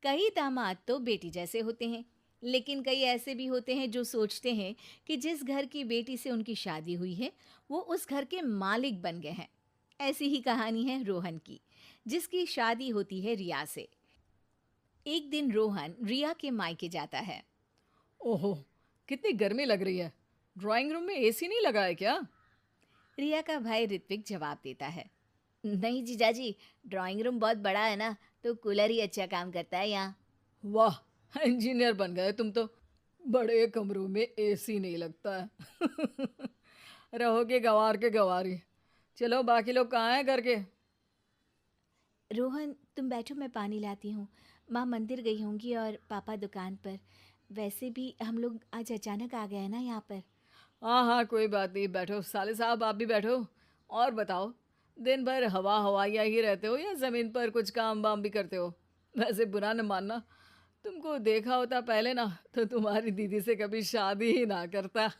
कई दामाद तो बेटी जैसे होते हैं, लेकिन कई ऐसे भी होते हैं जो सोचते हैं कि जिस घर की बेटी से उनकी शादी हुई है, वो उस घर के मालिक बन गए हैं। ऐसी ही कहानी है रोहन की, जिसकी शादी होती है रिया से। एक दिन रोहन रिया के मायके जाता है। ओहो, कितनी गर्मी लग रही है। ड्राइंग रूम में एसी नहीं लगा है क्या? रिया का भाई ऋत्विक जवाब देता है, नहीं जीजाजी, ड्राइंग रूम बहुत बड़ा है ना, तो कूलर ही अच्छा काम करता है यहाँ। वाह, इंजीनियर बन गए तुम तो। बड़े कमरों में एसी नहीं लगता है। रहोगे गंवार के गंवारी। चलो, बाकी लोग कहाँ हैं घर के? रोहन, तुम बैठो, मैं पानी लाती हूँ। माँ मंदिर गई होंगी और पापा दुकान पर। वैसे भी हम लोग आज अचानक आ गए हैं ना यहाँ पर। हाँ हाँ, कोई बात नहीं, बैठो। साले साहब, आप भी बैठो। और बताओ, दिन भर हवा हवाइया ही रहते हो या ज़मीन पर कुछ काम वाम भी करते हो? वैसे बुरा न मानना, तुमको देखा होता पहले ना, तो तुम्हारी दीदी से कभी शादी ही ना करता।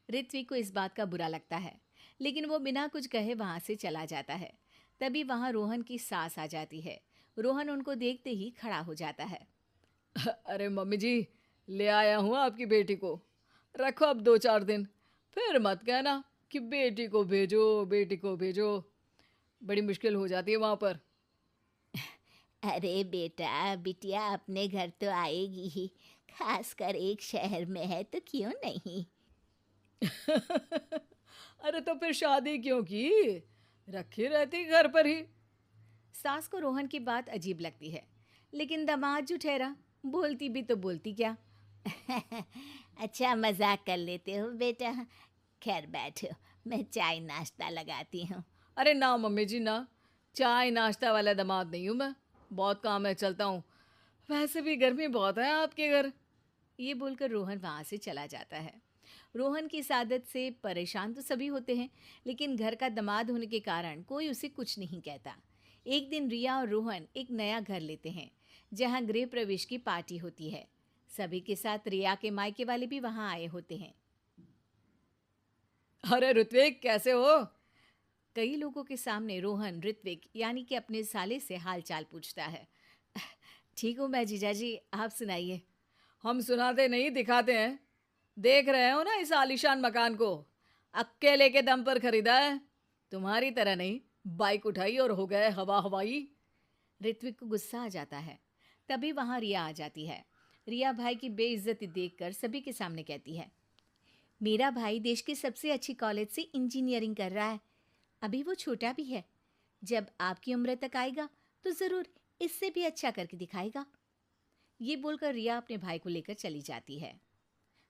ऋत्विक को इस बात का बुरा लगता है, लेकिन वो बिना कुछ कहे वहाँ से चला जाता है। तभी वहाँ रोहन की सास आ जाती है। रोहन उनको देखते ही खड़ा हो जाता है। अरे मम्मी जी, ले आया हूँ आपकी बेटी को। रखो अब 2-4 दिन, फिर मत कहना कि बेटी को भेजो, बेटी को भेजो। बड़ी मुश्किल हो जाती है वहाँ पर। अरे बेटा, बिटिया अपने घर तो आएगी ही। खासकर एक शहर में है तो क्यों नहीं। अरे तो फिर शादी क्यों की? रखी रहती घर पर ही। सास को रोहन की बात अजीब लगती है, लेकिन दामाद जो ठहरा, बोलती भी तो बोलती क्या। अच्छा, मजाक कर लेते हो बेटा। खैर बैठो, मैं चाय नाश्ता लगाती हूँ। अरे ना मम्मी जी ना, चाय नाश्ता वाला दामाद नहीं हूँ मैं। बहुत काम है, चलता हूँ। वैसे भी गर्मी बहुत है आपके घर। ये बोलकर रोहन वहाँ से चला जाता है। रोहन की इस आदत से परेशान तो सभी होते हैं, लेकिन घर का दामाद होने के कारण कोई उसे कुछ नहीं कहता। एक दिन रिया और रोहन एक नया घर लेते हैं, जहाँ गृह प्रवेश की पार्टी होती है। सभी के साथ रिया के मायके वाले भी वहाँ आए होते हैं। अरे ऋत्विक, कैसे हो? कई लोगों के सामने रोहन ऋत्विक यानी कि अपने साले से हाल चाल पूछता है। ठीक हूँ मैं जीजाजी, आप सुनाइए। हम सुनाते नहीं, दिखाते हैं। देख रहे हो ना इस आलीशान मकान को? अकेले के दम पर खरीदा है। तुम्हारी तरह नहीं, बाइक उठाई और हो गए हवा हवाई। ऋत्विक को गुस्सा आ जाता है। तभी वहां रिया आ जाती है। रिया भाई की बेइज्जती देखकर सभी के सामने कहती है, मेरा भाई देश के सबसे अच्छी कॉलेज से इंजीनियरिंग कर रहा है। अभी वो छोटा भी है। जब आपकी उम्र तक आएगा तो ज़रूर इससे भी अच्छा करके दिखाएगा। ये बोलकर रिया अपने भाई को लेकर चली जाती है।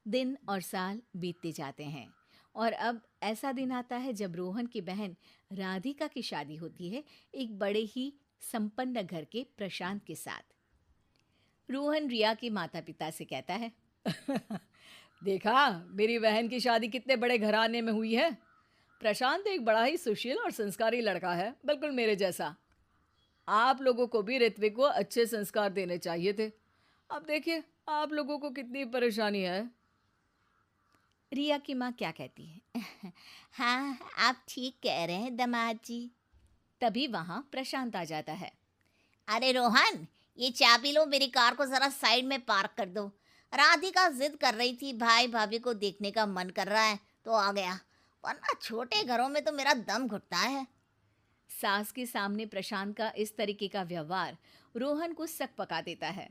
दिन और साल बीतते जाते हैं, और अब ऐसा दिन आता है जब रोहन की बहन राधिका की शादी होती है, एक बड़े ही संपन्न घर के प्रशांत के साथ। रोहन रिया के माता पिता से कहता है, देखा, मेरी बहन की शादी कितने बड़े घराने में हुई है। प्रशांत एक बड़ा ही सुशील और संस्कारी लड़का है, बिल्कुल मेरे जैसा। आप लोगों को भी ऋत्विक को अच्छे संस्कार देने चाहिए थे। अब देखिए, आप लोगों को कितनी परेशानी है। रिया की माँ क्या कहती है। हाँ, आप ठीक कह रहे हैं दामाद जी। तभी वहाँ प्रशांत आ जाता है। अरे रोहन, ये चाबी लो, मेरी कार को जरा साइड में पार्क कर दो। राधिका जिद कर रही थी, भाई भाभी को देखने का मन कर रहा है तो आ गया, वरना छोटे घरों में तो मेरा दम घुटता है। सास के सामने प्रशांत का इस तरीके का व्यवहार रोहन को सक पका देता है।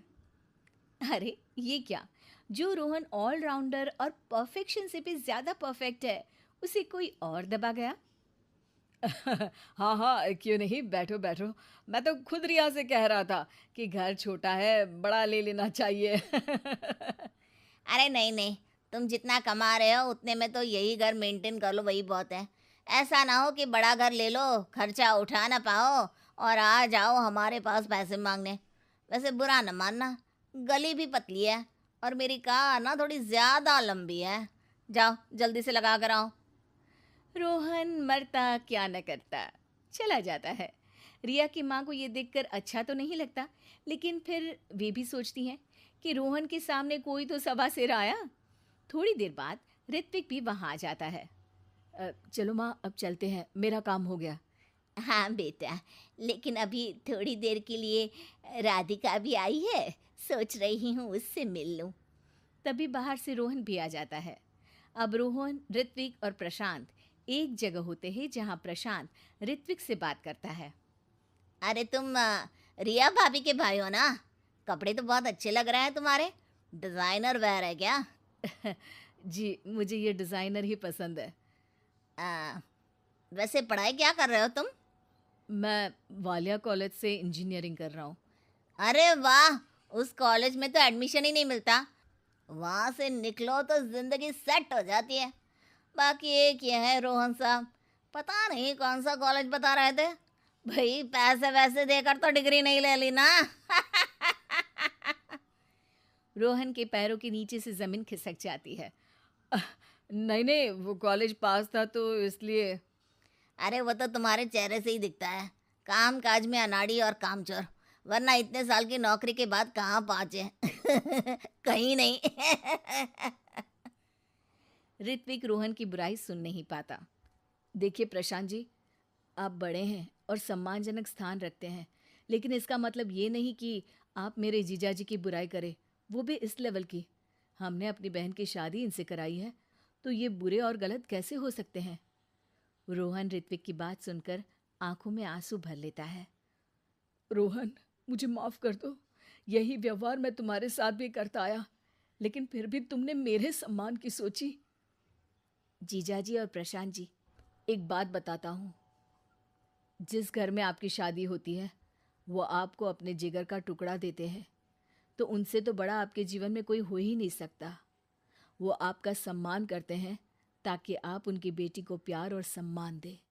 अरे ये क्या, जो रोहन ऑलराउंडर और परफेक्शन से भी ज्यादा परफेक्ट है, उसे कोई और दबा गया। हाँ हाँ, क्यों नहीं, बैठो बैठो। मैं तो खुद रिया से कह रहा था कि घर छोटा है, बड़ा ले लेना चाहिए। अरे नहीं नहीं, तुम जितना कमा रहे हो उतने में तो यही घर मेंटेन कर लो, वही बहुत है। ऐसा ना हो कि बड़ा घर ले लो, खर्चा उठा ना पाओ और आ जाओ हमारे पास पैसे मांगने। वैसे बुरा न मानना, गली भी पतली है और मेरी कार ना थोड़ी ज़्यादा लंबी है। जाओ जल्दी से लगा कर आओ। रोहन मरता क्या न करता, चला जाता है। रिया की माँ को ये देखकर अच्छा तो नहीं लगता, लेकिन फिर वे भी सोचती हैं कि रोहन के सामने कोई तो सवा सिर आया। थोड़ी देर बाद ऋत्विक भी वहाँ आ जाता है। चलो माँ, अब चलते हैं, मेरा काम हो गया। हाँ बेटा, लेकिन अभी थोड़ी देर के लिए राधिका भी आई है, सोच रही हूँ उससे मिल लूँ। तभी बाहर से रोहन भी आ जाता है। अब रोहन, ऋत्विक और प्रशांत एक जगह होते हैं जहां प्रशांत ऋत्विक से बात करता है। अरे तुम रिया भाभी के भाई हो ना? कपड़े तो बहुत अच्छे लग रहे हैं तुम्हारे। डिज़ाइनर वेयर है क्या? जी, मुझे ये डिज़ाइनर ही पसंद है। आ, वैसे पढ़ाई क्या कर रहे हो तुम? मैं वालिया कॉलेज से इंजीनियरिंग कर रहा हूँ। अरे वाह! उस कॉलेज में तो एडमिशन ही नहीं मिलता। वहाँ से निकलो तो ज़िंदगी सेट हो जाती है। बाकी एक ये है रोहन साहब, पता नहीं कौन सा कॉलेज बता रहे थे। भाई पैसे वैसे देकर तो डिग्री नहीं ले ली ना। रोहन के पैरों के नीचे से ज़मीन खिसक जाती है। नहीं नहीं, वो कॉलेज पास था तो इसलिए। अरे वो तो तुम्हारे चेहरे से ही दिखता है, काम काज में अनाड़ी और कामचोर। वरना इतने साल की नौकरी के बाद कहाँ पहुँचे? कहीं नहीं। ऋत्विक रोहन की बुराई सुन नहीं पाता। देखिए प्रशांत जी, आप बड़े हैं और सम्मानजनक स्थान रखते हैं, लेकिन इसका मतलब ये नहीं कि आप मेरे जीजाजी की बुराई करें, वो भी इस लेवल की। हमने अपनी बहन की शादी इनसे कराई है, तो ये बुरे और गलत कैसे हो सकते हैं? रोहन ऋत्विक की बात सुनकर आंखों में आंसू भर लेता है। रोहन, मुझे माफ कर दो। यही व्यवहार मैं तुम्हारे साथ भी करता आया, लेकिन फिर भी तुमने मेरे सम्मान की सोची। जीजाजी और प्रशांत जी, एक बात बताता हूँ। जिस घर में आपकी शादी होती है, वो आपको अपने जिगर का टुकड़ा देते हैं, तो उनसे तो बड़ा आपके जीवन में कोई हो ही नहीं सकता। वो आपका सम्मान करते हैं ताकि आप उनकी बेटी को प्यार और सम्मान दें।